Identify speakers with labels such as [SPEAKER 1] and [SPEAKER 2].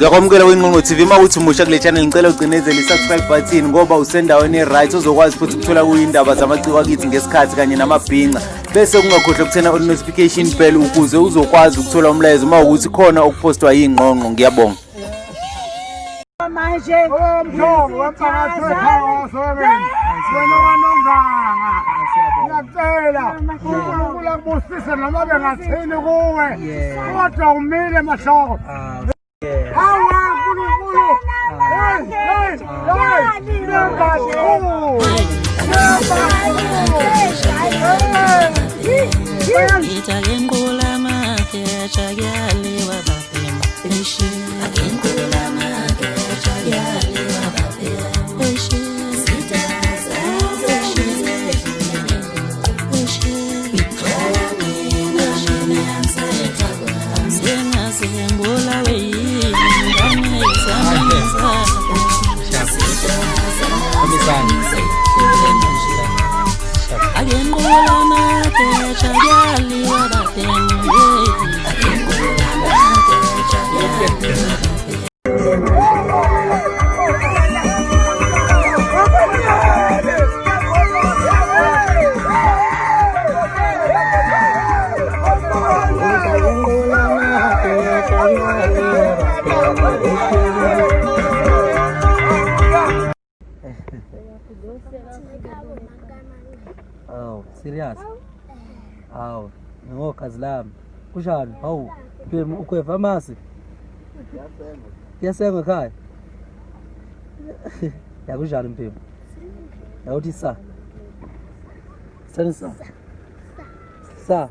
[SPEAKER 1] Ngiyakwamukela weNqonqo TV mawuthi umusha kule channel ngicela ucinezele i-subscribe button ngoba usendaweni e-right uzokwazi futhi ukuthola kuyindaba zamaciko akithi ngesikhathi kanye namabhinqa bese kungakhohlwa ukuthena notification bell ukuze uzokwazi ukuthola umlayezo uma ukuthi khona okupostwa yiNqonqo. Ngiyabonga.
[SPEAKER 2] Manje umthombo wemphakathi wena wanonganga ngiyacela uNkulunkulu akubusise noma bengathini kuwe kodwa umile mahloko hawa uNkulunkulu
[SPEAKER 3] Oh, serious? Oh, no, kazi lami. Kushani? Hawu, Phemu ukhweva amasi? Kuyasenga ekhaya? Yakunjani Phemu? Yawuthi sa? Sani sa? Sa? Sa?